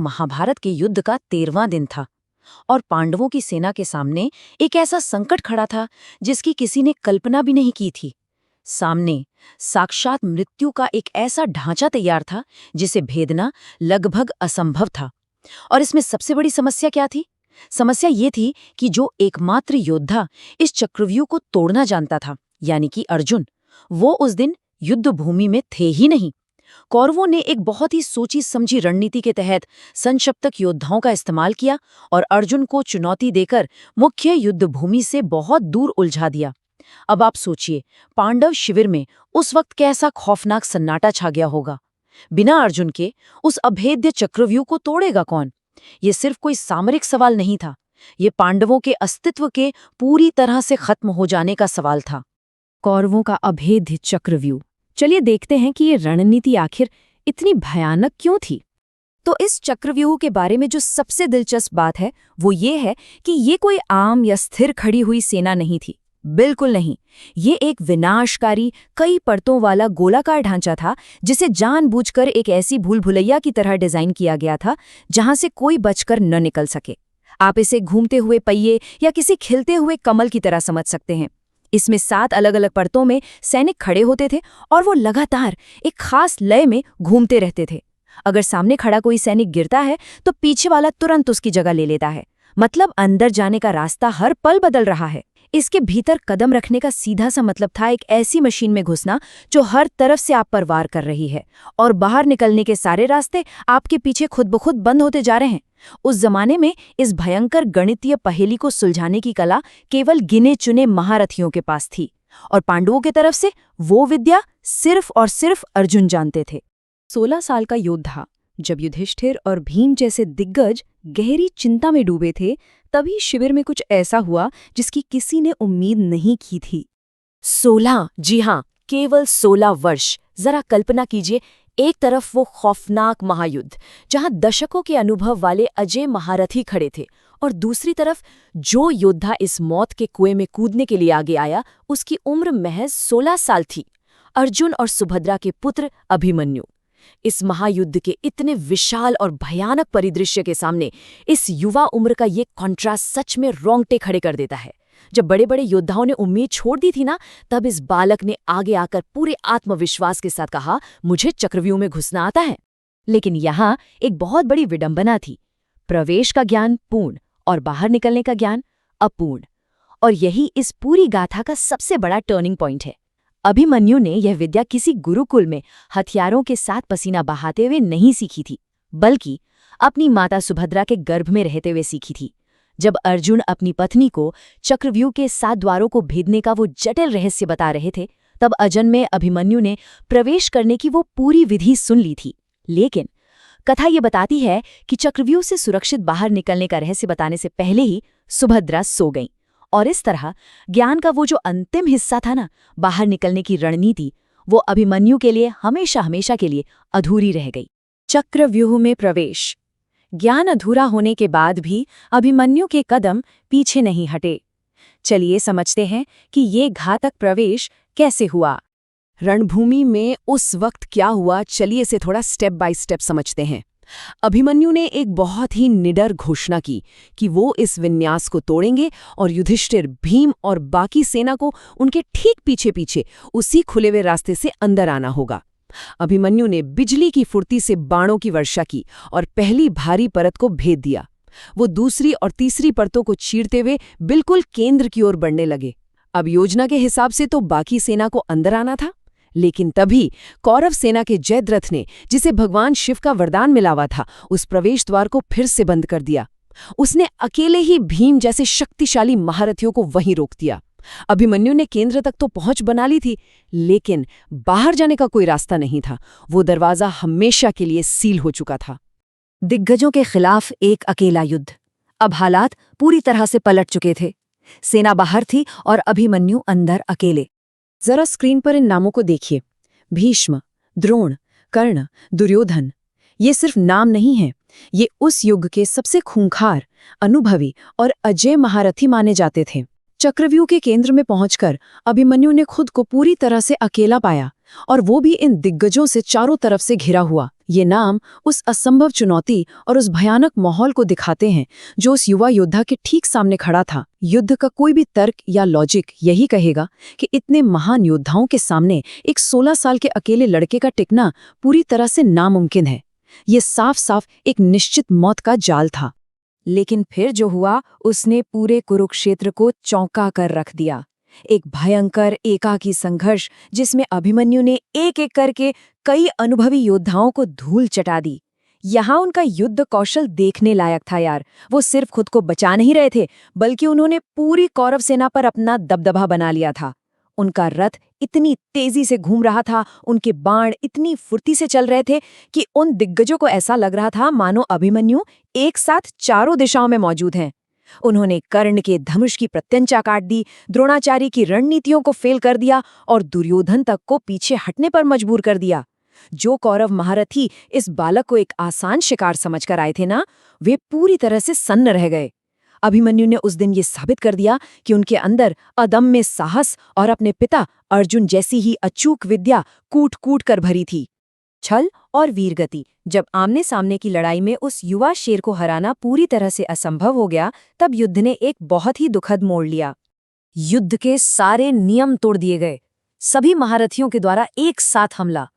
महाभारत के युद्ध का 13वां दिन था और पांडवों की सेना के सामने एक ऐसा संकट खड़ा था जिसकी किसी ने कल्पना भी नहीं की थी। सामने साक्षात मृत्यु का एक ऐसा ढांचा तैयार था जिसे भेदना लगभग असंभव था। और इसमें सबसे बड़ी समस्या क्या थी? समस्या ये थी कि जो एकमात्र योद्धा इस चक्रव्यूह को तोड़ना जानता था, यानी कि अर्जुन, वो उस दिन युद्ध भूमि में थे ही नहीं। कौरवों ने एक बहुत ही सोची समझी रणनीति के तहत संक्षिप्तक योद्धाओं का इस्तेमाल किया और अर्जुन को चुनौती देकर मुख्य युद्ध भूमि से बहुत दूर उलझा दिया। अब आप सोचिए, पांडव शिविर में उस वक्त कैसा खौफनाक सन्नाटा छा गया होगा। बिना अर्जुन के उस अभेद्य चक्रव्यूह को तोड़ेगा कौन? ये सिर्फ कोई सामरिक सवाल नहीं था, ये पांडवों के अस्तित्व के पूरी तरह से खत्म हो जाने का सवाल था। कौरवों का अभेद्य चक्रव्यूह। चलिए देखते हैं कि ये रणनीति आखिर इतनी भयानक क्यों थी। तो इस चक्रव्यूह के बारे में जो सबसे दिलचस्प बात है वो ये है कि ये कोई आम या स्थिर खड़ी हुई सेना नहीं थी। बिल्कुल नहीं, ये एक विनाशकारी कई परतों वाला गोलाकार ढांचा था जिसे जानबूझकर एक ऐसी भूल भुलैया की तरह डिजाइन किया गया था जहां से कोई बचकर न निकल सके। आप इसे घूमते हुए पहिए या किसी खिलते हुए कमल की तरह समझ सकते हैं। इसमें 7 अलग अलग परतों में सैनिक खड़े होते थे और वो लगातार एक खास लय में घूमते रहते थे। अगर सामने खड़ा कोई सैनिक गिरता है तो पीछे वाला तुरंत उसकी जगह ले लेता है। मतलब अंदर जाने का रास्ता हर पल बदल रहा है। इसके भीतर कदम रखने का सीधा सा मतलब था एक ऐसी मशीन में घुसना जो हर तरफ से आप पर वार कर रही है और बाहर निकलने के सारे रास्ते आपके पीछे खुद ब खुद बंद होते जा रहे हैं। उस जमाने में इस भयंकर गणितीय पहेली को सुलझाने की कला केवल गिने चुने महारथियों के पास थी और पांडवों की तरफ से वो विद्या सिर्फ और सिर्फ अर्जुन जानते थे। 16 साल का योद्धा जब युधिष्ठिर और भीम जैसे दिग्गज गहरी चिंता में डूबे थे, तभी शिविर में कुछ ऐसा हुआ जिसकी किसी ने उम्मीद नहीं की थी। 16, जी हाँ, केवल 16 वर्ष। जरा कल्पना कीजिए, एक तरफ वो खौफनाक महायुद्ध जहां दशकों के अनुभव वाले अजय महारथी खड़े थे और दूसरी तरफ जो योद्धा इस मौत के कुएं में कूदने के लिए आगे आया उसकी उम्र महज 16 साल थी, अर्जुन और सुभद्रा के पुत्र अभिमन्यु। इस महायुद्ध के इतने विशाल और भयानक परिदृश्य के सामने इस युवा उम्र का ये कॉन्ट्रास्ट सच में रोंगटे खड़े कर देता है। जब बड़े बड़े योद्धाओं ने उम्मीद छोड़ दी थी ना, तब इस बालक ने आगे आकर पूरे आत्मविश्वास के साथ कहा, मुझे चक्रव्यूह में घुसना आता है। लेकिन यहाँ एक बहुत बड़ी विडंबना थी। प्रवेश का ज्ञान पूर्ण और बाहर निकलने का ज्ञान अपूर्ण। और यही इस पूरी गाथा का सबसे बड़ा टर्निंग पॉइंट है। अभिमन्यु ने यह विद्या किसी गुरुकुल में हथियारों के साथ पसीना बहाते हुए नहीं सीखी थी, बल्कि अपनी माता सुभद्रा के गर्भ में रहते हुए सीखी थी। जब अर्जुन अपनी पत्नी को चक्रव्यूह के 7 द्वारों को भेदने का वो जटिल रहस्य बता रहे थे, तब अजन्मे अभिमन्यु ने प्रवेश करने की वो पूरी विधि सुन ली थी। लेकिन कथा ये बताती है कि चक्रव्यूह से सुरक्षित बाहर निकलने का रहस्य बताने से पहले ही सुभद्रा सो गईं और इस तरह ज्ञान का वो जो अंतिम हिस्सा था ना, बाहर निकलने की रणनीति, वो अभिमन्यु के लिए हमेशा हमेशा के लिए अधूरी रह गई। चक्रव्यूह में प्रवेश। ज्ञान अधूरा होने के बाद भी अभिमन्यु के कदम पीछे नहीं हटे। चलिए समझते हैं कि ये घातक प्रवेश कैसे हुआ। रणभूमि में उस वक्त क्या हुआ, चलिए इसे थोड़ा स्टेप बाय स्टेप समझते हैं। अभिमन्यु ने एक बहुत ही निडर घोषणा की कि वो इस विन्यास को तोड़ेंगे और युधिष्ठिर, भीम और बाकी सेना को उनके ठीक पीछे पीछे उसी खुले हुए रास्ते से अंदर आना होगा। अभिमन्यु ने बिजली की फुर्ती से बाणों की वर्षा की और पहली भारी परत को भेद दिया। वो दूसरी और तीसरी परतों को चीरते हुए बिल्कुल केंद्र की ओर बढ़ने लगे। अब योजना के हिसाब से तो बाकी सेना को अंदर आना था, लेकिन तभी कौरव सेना के जयद्रथ ने, जिसे भगवान शिव का वरदान मिला हुआ था, उस प्रवेश द्वार को फिर से बंद कर दिया। उसने अकेले ही भीम जैसे शक्तिशाली महारथियों को वहीं रोक दिया। अभिमन्यु ने केंद्र तक तो पहुंच बना ली थी, लेकिन बाहर जाने का कोई रास्ता नहीं था। वो दरवाजा हमेशा के लिए सील हो चुका था। दिग्गजों के खिलाफ एक अकेला युद्ध। अब हालात पूरी तरह से पलट चुके थे। सेना बाहर थी और अभिमन्यु अंदर अकेले। जरा स्क्रीन पर इन नामों को देखिए। भीष्म, द्रोण, कर्ण, दुर्योधन। ये सिर्फ नाम नहीं हैं, ये उस युग के सबसे खूंखार, अनुभवी और अजय महारथी माने जाते थे। चक्रव्यूह के केंद्र में पहुंचकर अभिमन्यु ने खुद को पूरी तरह से अकेला पाया, और वो भी इन दिग्गजों से चारों तरफ से घिरा हुआ। ये नाम उस असंभव चुनौती और उस भयानक माहौल को दिखाते हैं जो उस युवा योद्धा के ठीक सामने खड़ा था। युद्ध का कोई भी तर्क या लॉजिक यही कहेगा कि इतने महान योद्धाओं के सामने एक 16 साल के अकेले लड़के का टिकना पूरी तरह से नामुमकिन है। ये साफ साफ एक निश्चित मौत का जाल था। लेकिन फिर जो हुआ उसने पूरे कुरुक्षेत्र को चौंका कर रख दिया। एक भयंकर एकाकी संघर्ष जिसमें अभिमन्यु ने एक एक करके कई अनुभवी योद्धाओं को धूल चटा दी। यहाँ उनका युद्ध कौशल देखने लायक था यार। वो सिर्फ खुद को बचा नहीं रहे थे, बल्कि उन्होंने पूरी कौरव सेना पर अपना दबदबा बना लिया था। उनका रथ इतनी तेजी से घूम रहा था, उनके बाण इतनी फुर्ती से चल रहे थे कि उन दिग्गजों को ऐसा लग रहा था मानो अभिमन्यु एक साथ चारों दिशाओं में मौजूद हैं। उन्होंने कर्ण के धनुष की प्रत्यंचा काट दी, द्रोणाचार्य की रणनीतियों को फेल कर दिया और दुर्योधन तक को पीछे हटने पर मजबूर कर दिया। जो कौरव महारथी इस बालक को एक आसान शिकार समझकर आए थे ना, वे पूरी तरह से सन्न रह गए। अभिमन्यु ने उस दिन ये साबित कर दिया कि उनके अंदर अदम्य साहस और अपने पिता अर्जुन जैसी ही अचूक विद्या कूट कूट कर भरी थी। छल और वीरगति। जब आमने सामने की लड़ाई में उस युवा शेर को हराना पूरी तरह से असंभव हो गया, तब युद्ध ने एक बहुत ही दुखद मोड़ लिया। युद्ध के सारे नियम तोड़ दिए गए, सभी महारथियों के द्वारा एक साथ हमला।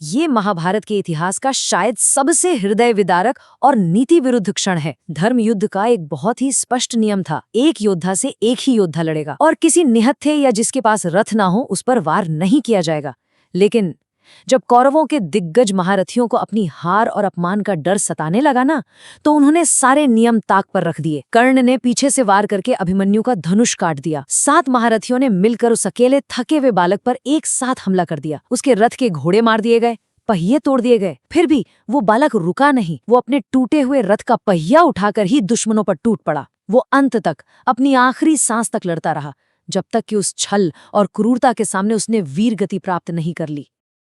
ये महाभारत के इतिहास का शायद सबसे हृदय विदारक और नीति विरुद्ध क्षण है। धर्म युद्ध का एक बहुत ही स्पष्ट नियम था, एक योद्धा से एक ही योद्धा लड़ेगा और किसी निहत्थे या जिसके पास रथ ना हो उस पर वार नहीं किया जाएगा। लेकिन जब कौरवों के दिग्गज महारथियों को अपनी हार और अपमान का डर सताने लगा ना, तो उन्होंने सारे नियम ताक पर रख दिए। कर्ण ने पीछे से वार करके अभिमन्यु का धनुष काट दिया। 7 महारथियों ने मिलकर उस अकेले थके हुए बालक पर एक साथ हमला कर दिया। उसके रथ के घोड़े मार दिए गए, पहिए तोड़ दिए गए। फिर भी वो बालक रुका नहीं। वो अपने टूटे हुए रथ का पहिया उठाकर ही दुश्मनों पर टूट पड़ा। वो अंत तक, अपनी आखिरी सांस तक लड़ता रहा, जब तक कि उस छल और क्रूरता के सामने उसने वीर गति प्राप्त नहीं कर ली।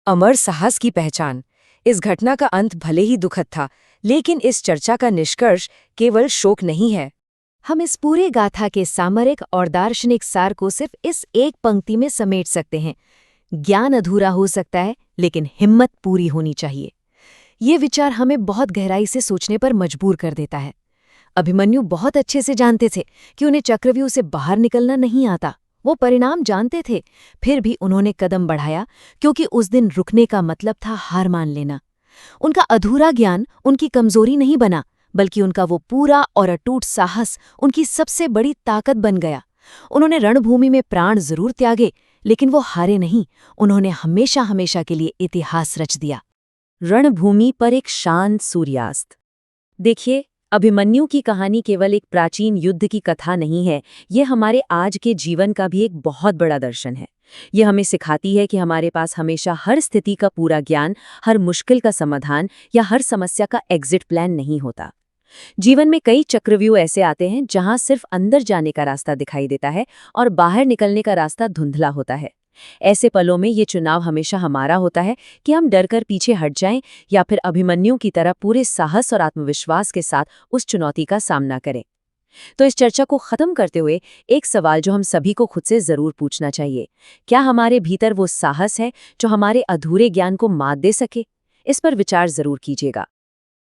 अमर साहस की पहचान। इस घटना का अंत भले ही दुखद था, लेकिन इस चर्चा का निष्कर्ष केवल शोक नहीं है। हम इस पूरे गाथा के सामरिक और दार्शनिक सार को सिर्फ इस एक पंक्ति में समेट सकते हैं। ज्ञान अधूरा हो सकता है, लेकिन हिम्मत पूरी होनी चाहिए। ये विचार हमें बहुत गहराई से सोचने पर मजबूर कर देता है। अभिमन्यु बहुत अच्छे से जानते थे कि उन्हें चक्रव्यूह से बाहर निकलना नहीं आता। वो परिणाम जानते थे, फिर भी उन्होंने कदम बढ़ाया, क्योंकि उस दिन रुकने का मतलब था हार मान लेना। उनका अधूरा ज्ञान उनकी कमजोरी नहीं बना, बल्कि उनका वो पूरा और अटूट साहस उनकी सबसे बड़ी ताकत बन गया। उन्होंने रणभूमि में प्राण जरूर त्यागे, लेकिन वो हारे नहीं। उन्होंने हमेशा हमेशा के लिए इतिहास रच दिया। रणभूमि पर एक शांत सूर्यास्त। देखिए, अभिमन्यु की कहानी केवल एक प्राचीन युद्ध की कथा नहीं है, ये हमारे आज के जीवन का भी एक बहुत बड़ा दर्शन है। ये हमें सिखाती है कि हमारे पास हमेशा हर स्थिति का पूरा ज्ञान, हर मुश्किल का समाधान या हर समस्या का एग्जिट प्लान नहीं होता। जीवन में कई चक्रव्यूह ऐसे आते हैं जहां सिर्फ अंदर जाने का रास्ता दिखाई देता है और बाहर निकलने का रास्ता धुंधला होता है। ऐसे पलों में ये चुनाव हमेशा हमारा होता है कि हम डरकर पीछे हट जाएं या फिर अभिमन्यु की तरह पूरे साहस और आत्मविश्वास के साथ उस चुनौती का सामना करें। तो इस चर्चा को खत्म करते हुए एक सवाल जो हम सभी को खुद से जरूर पूछना चाहिए, क्या हमारे भीतर वो साहस है जो हमारे अधूरे ज्ञान को मात दे सके? इस पर विचार जरूर कीजिएगा।